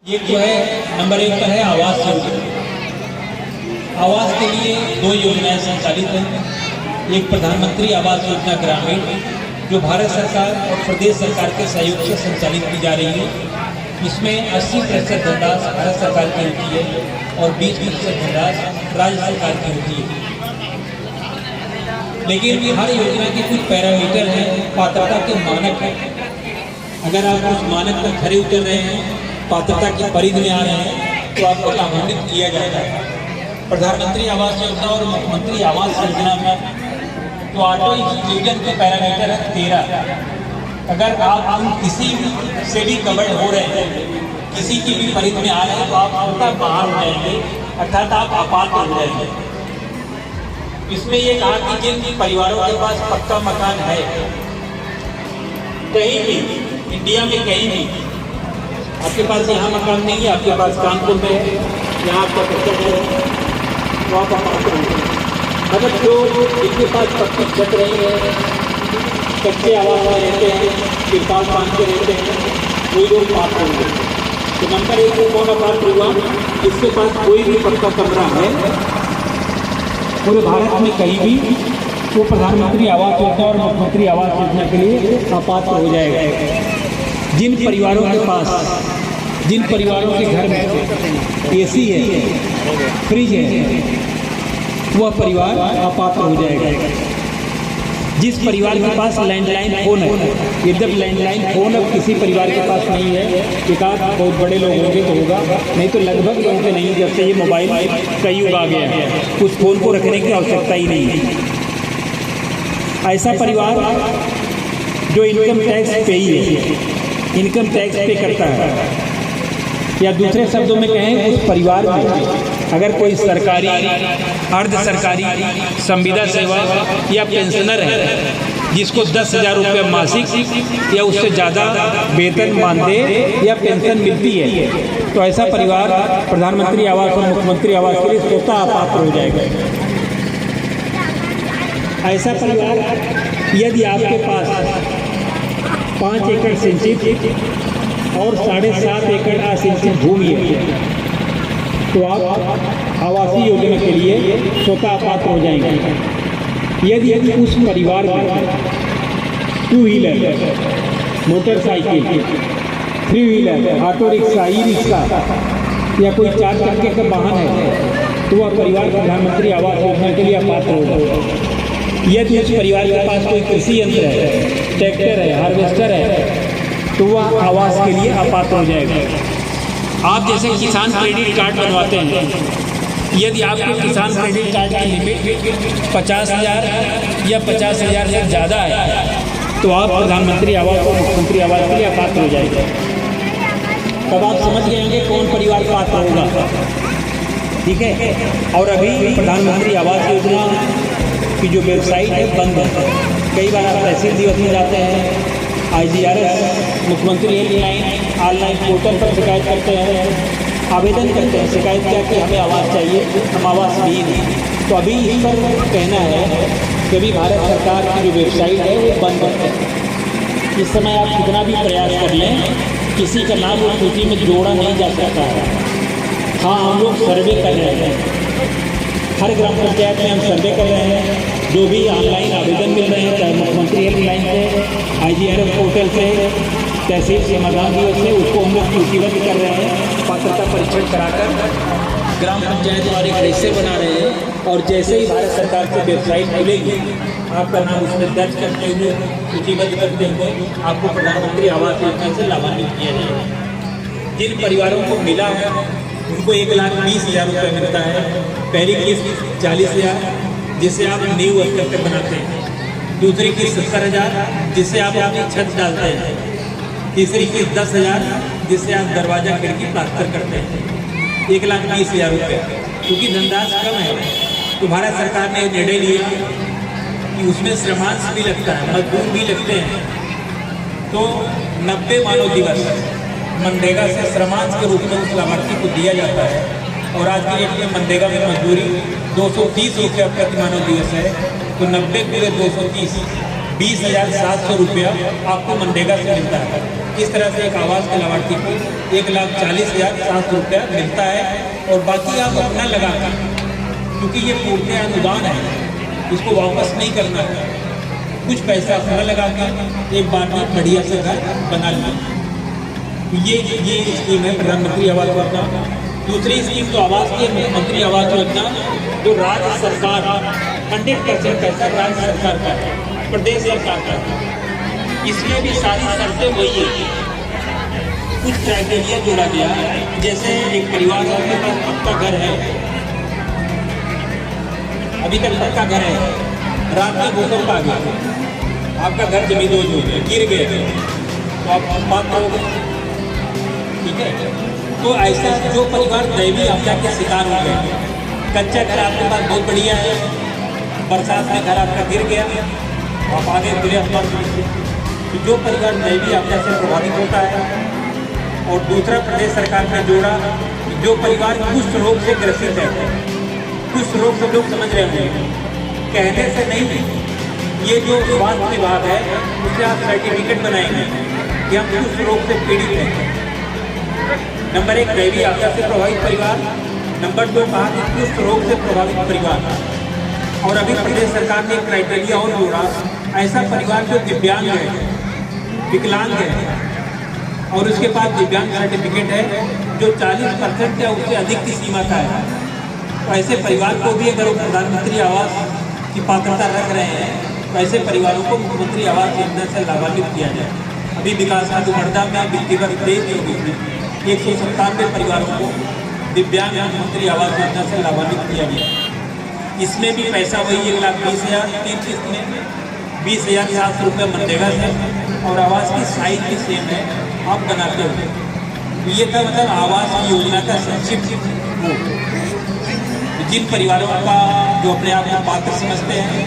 एक जो है नंबर 1 पर है आवास योजना। आवास के लिए 2 योजनाएं संचालित हैं। एक प्रधानमंत्री आवास योजना ग्रामीण जो भारत सरकार और प्रदेश सरकार के सहयोग से संचालित की जा रही है। इसमें 80% धनराशि भारत सरकार की होती है और 20% धनराशि राज्य सरकार की होती है। लेकिन हर योजना के कुछ पैरामीटर हैं, पात्रता के मानक हैं। अगर आप उस मानक पर खरे उतर रहे हैं, पात्रता की परिधि में आ रहे हैं, तो आपको लाभान्वित किया जाता है। प्रधानमंत्री आवास योजना और मुख्यमंत्री आवास योजना में तो ऑटो इंक्लूजन के पैरामीटर है 13। अगर आप उन किसी से भी कवर्ड हो रहे हैं, किसी की भी परिधि में आ रहे हैं, तो आप उनका बाहर हो जाएंगे, अर्थात आप अपात्र हो जाएंगे। इसमें ये कहा कि जिन परिवारों के पास पक्का मकान है, कहीं भी इंडिया में कहीं भी आपके पास यहाँ मकान नहीं है, आपके पास कानपुर में है, यहाँ आपका कच्चा घर है, तो आप अपात्र होंगे। अगर जो जिनके पास पक्की छत रही है, कच्चे आवास में रहते हैं, तिरपाल बांध के रहते हैं, वही लोग पात्र होंगे। तो नंबर 1 को कौन अपात्र हुआ? जिसके पास कोई भी पक्का कमरा है पूरे भारत में कहीं भी, वो प्रधानमंत्री आवास योजना और मुख्यमंत्री आवास योजना के लिए अपात्र हो जाएगा। जिन परिवारों के घर में एसी है, फ्रिज है, वह परिवार अपात्र हो जाएगा। जिस परिवार के पास लैंडलाइन फ़ोन है, यद्यपि लैंडलाइन फ़ोन अब किसी परिवार के पास नहीं है, एकाध बहुत बड़े लोग होंगे तो होगा, नहीं तो लगभग लोगों के नहीं। जब से ये मोबाइल का युग आ गया है, उस फ़ोन को रखने की आवश्यकता ही नहीं है। ऐसा परिवार जो इनकम टैक्स पेई है, इनकम टैक्स पे करता है, या दूसरे शब्दों में कहें, उस परिवार में अगर कोई सरकारी, अर्ध सरकारी, संविदा सेवा या पेंशनर है, जिसको 10,000 रुपये मासिक या उससे ज़्यादा वेतन, मानदेय या पेंशन मिलती है, तो ऐसा परिवार प्रधानमंत्री आवास और मुख्यमंत्री आवास के लिए स्वतः अपात्र हो जाएगा। ऐसा परिवार यदि आपके पास 5 एकड़ सिंचित और 7.5 एकड़ असिंचित भूमि है, तो आप आवासीय योजना के लिए स्वतः अपात्र हो जाएंगे। यदि उस परिवार में 2 wheeler, motorcycle, 3 wheeler, auto rickshaw, e rickshaw या कोई 4 चक्के का वाहन है, तो वह परिवार प्रधानमंत्री आवास योजना के लिए अपात्र होगा। यदि उस परिवार के पास कोई कृषि यंत्र है, ट्रैक्टर है, हार्वेस्टर है, तो वह आवास के लिए अपात्र हो जाएगा। आप जैसे किसान क्रेडिट कार्ड बनवाते हैं, यदि आपके किसान क्रेडिट कार्ड की लिमिट 50,000 या 50,000 से ज़्यादा है, तो आप प्रधानमंत्री आवास और मुख्यमंत्री आवास के लिए अपात्र हो जाएंगे। तब आप समझ गए होंगे कौन परिवार पात्र होगा, ठीक है। और अभी प्रधानमंत्री आवास योजना की जो वेबसाइट है बंद है। कई बार आप तहसील दिवस में जाते हैं, IGRS मुख्यमंत्री हेल्पलाइन ऑनलाइन पोर्टल पर शिकायत करते हैं, आवेदन करते हैं। शिकायत क्या कि हमें आवास चाहिए, हम आवास भी नहीं। तो अभी इस पर कहना है कि अभी भारत सरकार की जो वेबसाइट है वो बंद है। इस समय आप कितना भी प्रयास कर लें, किसी का नाम उस सूची में जोड़ा नहीं जा सकता है। हाँ, हम लोग सर्वे कर रहे हैं, हर ग्राम पंचायत में हम सर्वे कर रहे हैं। जो भी ऑनलाइन आवेदन मिल रहे हैं, चाहे मुख्यमंत्री हेल्पलाइन से, IGRS पोर्टल से, तहसील समाधान दिवस से, उसको हम लोग सूचीबद्ध कर रहे हैं। पात्रता परीक्षण कराकर ग्राम पंचायत और एक रजिस्टर बना रहे हैं, और जैसे ही भारत सरकार की वेबसाइट खुलेगी, आपका नाम उसमें दर्ज करते हुए, सूचीबद्ध करते हुए आपको प्रधानमंत्री आवास योजना से लाभान्वित किया जाएगा। जिन परिवारों को मिला है उनको 1,20,000 रुपये मिलता है। पहली किस्त 40,000, जिससे आप नींव स्तर पर बनाते हैं। दूसरी किस्त 70,000, जिससे आप अपनी छत डालते हैं। तीसरी किस्त 10,000, जिससे आप दरवाजा खिड़की प्लास्टर करते हैं। 1,20,000 रुपये। क्योंकि धनराशि कम है, तो भारत सरकार ने निर्णय लिया कि उसमें श्रमांश भी लगता है, मजदूर भी लगते हैं। तो 90 मानव दिवस मनरेगा से श्रमांश के रूप में उस लाभार्थी को दिया जाता है। और आज की डेट में मनरेगा में मजदूरी 230 रुपये प्रति मानव दिवस है, तो 90 पूरे 230 20,700 रुपया आपको मनरेगा से मिलता है। इस तरह से एक आवास के लाभार्थी को 1,40,700 रुपया मिलता है। और बाकी आप अपना लगाकर, क्योंकि ये पूर्णतः अनुदान है, इसको वापस नहीं करना है, कुछ पैसा अपना लगाकर एक बार में बढ़िया से घर बना लिया। ये स्कीम है प्रधानमंत्री आवास योजना। दूसरी स्कीम जो आवास की मंत्री आवास योजना, जो राज्य सरकार 100% पैसा राज्य सरकार का है, प्रदेश सरकार का है। इसमें भी सारी शर्तें वही है, कुछ क्राइटेरिया जोड़ा गया है। जैसे एक परिवार के पास पक्का घर है, अभी तक पक्का घर है, रात में भूकंप आ गया, आपका घर जमींदोज हो गया, गिर गए, तो आप बात करोगे, ठीक है। तो ऐसा जो परिवार दैवीय आपदा के शिकार हो गए, कच्चा घर आपके पास बहुत बढ़िया है, बरसात में घर आपका गिर गया, आप आगे खुले आसमान में, तो जो परिवार दैवीय आपदा से प्रभावित होता है। और दूसरा प्रदेश सरकार ने जोड़ा, जो परिवार कुष्ठ रोग से ग्रसित है, कुष्ठ रोग सब लोग समझ रहे होंगे, कहने से नहीं, ये जो स्वास्थ्य विभाग है उससे आप सर्टिफिकेट बनाएंगे कि हम कुष्ठ रोग से पीड़ित हैं। नंबर 1 दैवीय आपदा से प्रभावित परिवार, नंबर 2 कहा कि कुष्ठ रोग से प्रभावित परिवार। और अभी प्रदेश सरकार ने एक क्राइटेरिया और जोड़ा, ऐसा परिवार जो दिव्यांग है, विकलांग है और उसके पास दिव्यांग सर्टिफिकेट है, जो 40% या उससे अधिक की सीमा का है, तो ऐसे परिवार को भी अगर वो प्रधानमंत्री आवास की पात्रता रख रहे हैं, तो ऐसे परिवारों को मुख्यमंत्री आवास योजना से लाभान्वित किया जाए। अभी विकासखंड उमरदा में व्यक्तिगत देश योगी में 197 परिवारों को दिव्यांग मुख्यमंत्री आवास योजना से लाभान्वित किया गया। इसमें भी पैसा वही 1,20,000, 3 किस्त में 20,700 रुपये मनरेगा से, और आवास की साइज भी सेम है, आप बनाते हो। ये था मतलब आवास योजना का संक्षिप्त वो। जिन परिवारों का जो अपने आप को पात्र समझते हैं,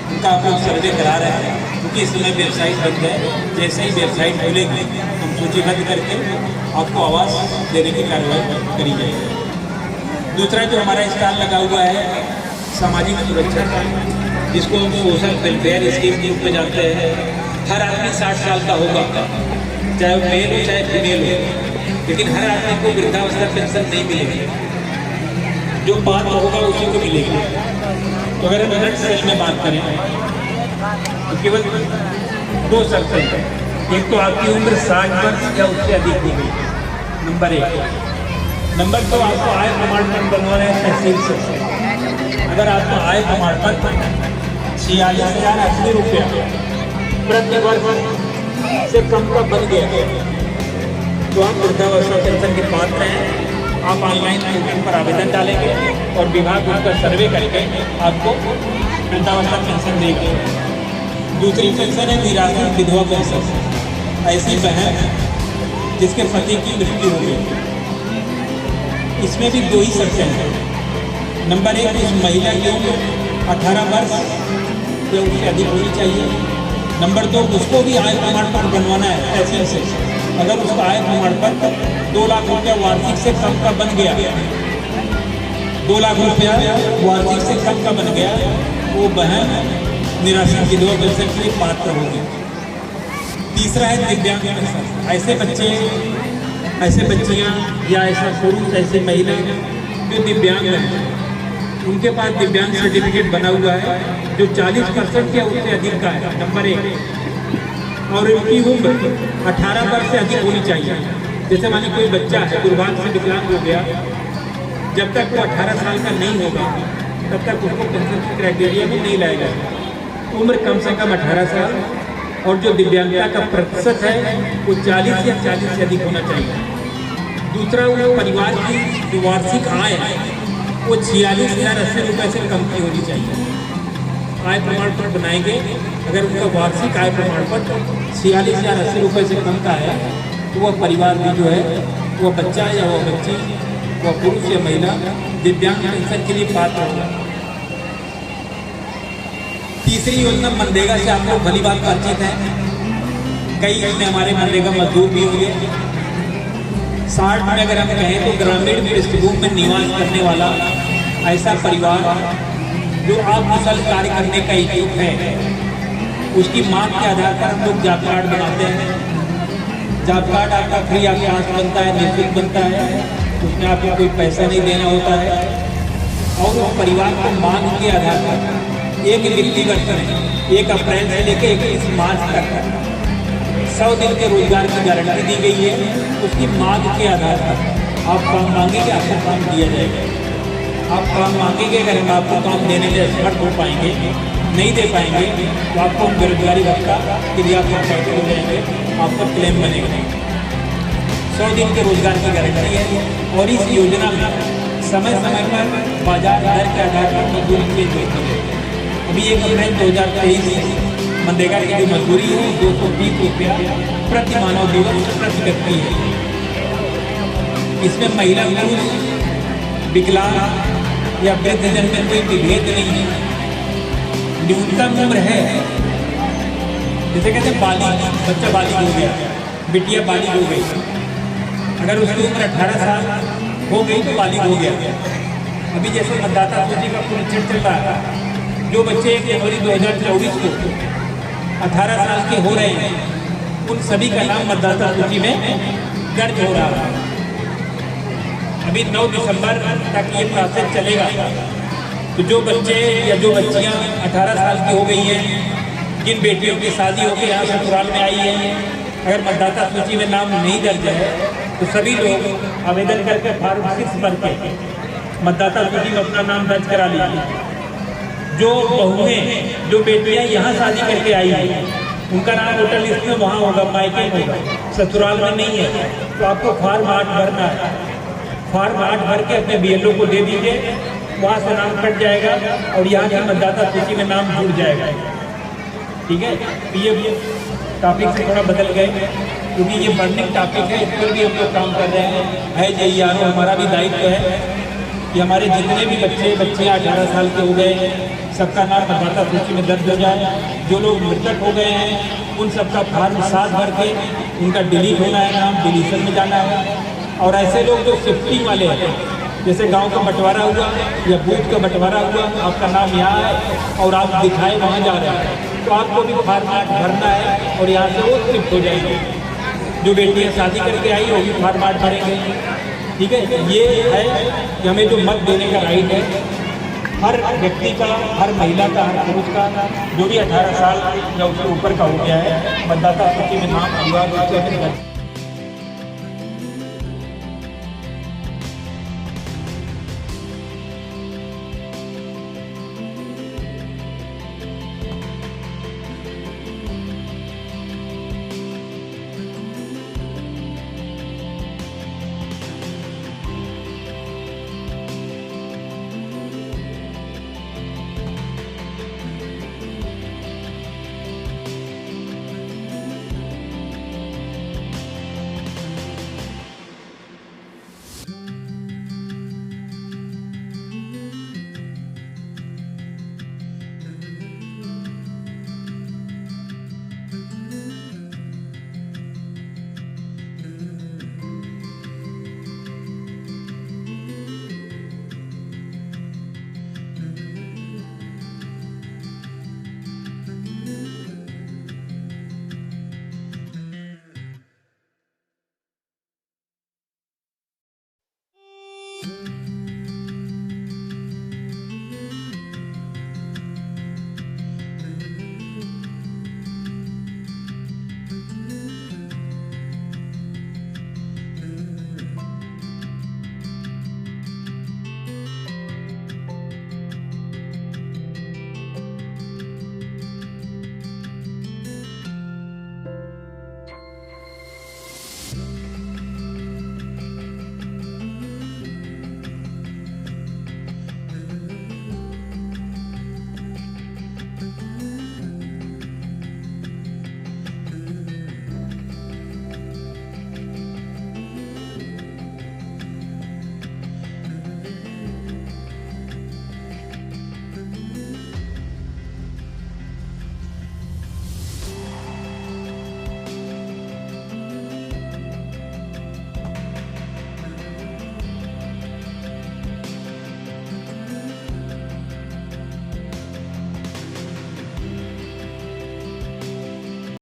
उनका आप लोग सर्वे करा रहे हैं, क्योंकि इस समय वेबसाइट बंद है। जैसे ही वेबसाइट खुलेगी हम सूचीबद्ध करके आपको आवास देने की कार्रवाई करी जाएगी। दूसरा जो हमारा स्टॉल लगा हुआ है सामाजिक सुरक्षा का, जिसको हम सोशल वेलफेयर स्कीम के रूप में जानते हैं। हर आदमी 60 साल का होगा, चाहे वो मेल हो चाहे फीमेल हो, लेकिन हर आदमी को वृद्धावस्था पेंशन नहीं मिलेगी, जो पात्र होगा उसी को मिलेगी। तो अगर हम ब्लड सेल में बात करें तो केवल 2 शर्तें हैं। एक तो आपकी उम्र 60 वर्ष या उससे अधिक हो गई, नंबर 1। नंबर 2 आपको आय प्रमाण पत्र बनवाना है तहसील से। अगर आपका आय प्रमाण पत्र 46,080 रुपया प्रति वर्ष से कम का बन गया तो आप वृद्धावस्था पेंशन के पात्र हैं। आप ऑनलाइन पोर्टल पर आवेदन डालेंगे और विभाग उसका सर्वे करके आपको वृद्धावस्था पेंशन देंगे। दूसरी पेंशन है निराश्रित विधवा पेंशन। ऐसी बहन जिसके पति की मृत्यु हो गई, इसमें भी 2 ही शर्तें हैं। नंबर 1, उस महिला की उम्र 18 वर्ष या उससे अधिक होनी चाहिए। नंबर 2, उसको भी आय प्रमाण पत्र बनवाना है तहसील से। अगर उसका आय प्रमाण पत्र 2 लाख रुपया वार्षिक से कम का बन गया, 2 लाख रुपया वार्षिक से कम का बन गया, वो बहन निराश्रित विधवा पेंशन के लिए पात्र होगी। तीसरा है दिव्यांग पेंशन। ऐसे बच्चियाँ या ऐसा पुरुष, ऐसे महिला जो दिव्यांग हैं, उनके पास दिव्यांग सर्टिफिकेट बना हुआ है, जो 40% या उससे अधिक का है, नंबर 1। और उनकी उम्र 18 वर्ष से अधिक होनी चाहिए। जैसे मानिए कोई बच्चा है दुर्भाग्य से विकलांग हो गया, जब तक वो 18 साल का नहीं होगा तब तक उसको पेंशन के क्राइटेरिया में नहीं लाया जाएगा। उम्र कम से कम 18 साल, और जो दिव्यांगता का प्रतिशत है वो 40 या 40 से अधिक होना चाहिए। दूसरा, वो परिवार की जो वार्षिक आय है वो 46,080 रुपये से कम की होनी चाहिए। आय प्रमाण पत्र बनाएंगे, अगर उनका वार्षिक आय प्रमाण पत्र 46,080 रुपये से कम का है तो वह परिवार भी जो है, वह बच्चा या वह बच्ची, वह पुरुष या महिला दिव्यांग पेंशन के लिए पात्र होगा। तीसरी योजना मनरेगा से आप लोग भली बात परिचित हैं। कई इसमें हमारे मनरेगा मजदूर भी होंगे। 60 में अगर हम कहें तो ग्रामीण पृष्ठभूमि में निवास करने वाला ऐसा परिवार जो आप कुशल कार्य करने का इच्छुक है, उसकी मांग के आधार पर हम लोग जॉब कार्ड बनाते हैं। जॉब कार्ड आपका फ्री ऑफ कॉस्ट बनता है, निःशुल्क बनता है, उसमें आपको कोई पैसा नहीं देना होता है। और उस परिवार को मांग के आधार पर एक व्यक्तिगत करें 1 अप्रैल से लेकर 21 मार्च तक 100 दिन के रोजगार की गारंटी दी गई है। उसकी मांग के आधार पर आप काम मांगेंगे, आपको काम दिया जाएगा। आप काम मांगेंगे, अगर हम आपको काम देने में असमर्थ हो पाएंगे, नहीं दे पाएंगे, तो आपको बेरोजगारी भत्ता के लिए आप पैसे हो जाएंगे, आपका क्लेम बनेगा। 100 दिन के रोजगार की गारंटी है। और इस योजना में समय समय पर बाजार दर के आधार पर मजदूरी चेंज होती है। अभी 1 अप्रैल 2023 मनरेगा की जो मजदूरी है 220 रुपया प्रति मानव दिवस प्रति व्यक्ति है। इसमें महिला, पुरुष, विकलांग या वृद्धजन में कोई विभेद नहीं है। न्यूनतम उम्र है, जैसे कहते हैं बालिग, बच्चा बालिग हो गया, बिटिया बालिग हो गई, अगर उसकी उम्र 18 साल हो गई तो बालिग हो गया। अभी जैसे मतदाता सूची का पुनरीक्षण चल रहा है, जो बच्चे 1 जनवरी 2024 को 18 साल के हो रहे हैं, उन सभी का नाम मतदाता सूची में दर्ज हो रहा है। अभी 9 दिसंबर तक ये प्रोसेस चलेगा। तो जो बच्चे या जो बच्चियां 18 साल की हो गई हैं, जिन बेटियों की शादी होकर यहाँ ससुराल में आई है, अगर मतदाता सूची में नाम नहीं दर्ज है तो सभी लोग आवेदन करके फॉर्म 6 भर के मतदाता सूची में अपना नाम दर्ज करा लीजिए। जो बहुएं, जो बेटियां यहाँ शादी करके आई हैं, उनका नाम वोटर लिस्ट में वहाँ होगा, मायके में होगा, ससुराल में नहीं है। तो आपको फॉर्म 8 भरना है। फॉर्म 8 भर के अपने BLO को दे दीजिए, वहाँ से नाम कट जाएगा और यहाँ की मतदाता सूची में नाम जुड़ जाएगा। ठीक है, ये टॉपिक से थोड़ा बदल गए क्योंकि ये बर्निंग टॉपिक है, इस पर भी हम लोग काम कर रहे हैं। JERO हमारा भी दायित्व है कि हमारे जितने भी बच्चियाँ 18 साल के हो गए, सबका नाम मतदाता सूची में दर्ज हो जाए। जो लोग मृतक हो गए हैं उन सबका फॉर्म 7 भर के उनका डिलीट होना है, नाम डिलीशन में जाना है। और ऐसे लोग जो शिफ्टिंग वाले हैं, जैसे गांव का बंटवारा हुआ या बूथ का बंटवारा हुआ, आपका नाम यहाँ है और आप दिखाए वहाँ जा रहे हैं, तो आपको भी फॉर्म 8 भरना है और यहाँ से वो शिफ्ट हो जाएंगे। जो बेटियाँ शादी करके आई वो भी फॉर्म 8 भरेंगे। ठीक है, ये है कि हमें जो मत देने का राइट है हर व्यक्ति का, हर महिला का, हर पुरुष का, जो भी 18 साल या उससे ऊपर का हो गया है, मतदाता सूची में नाम अनिवार्य।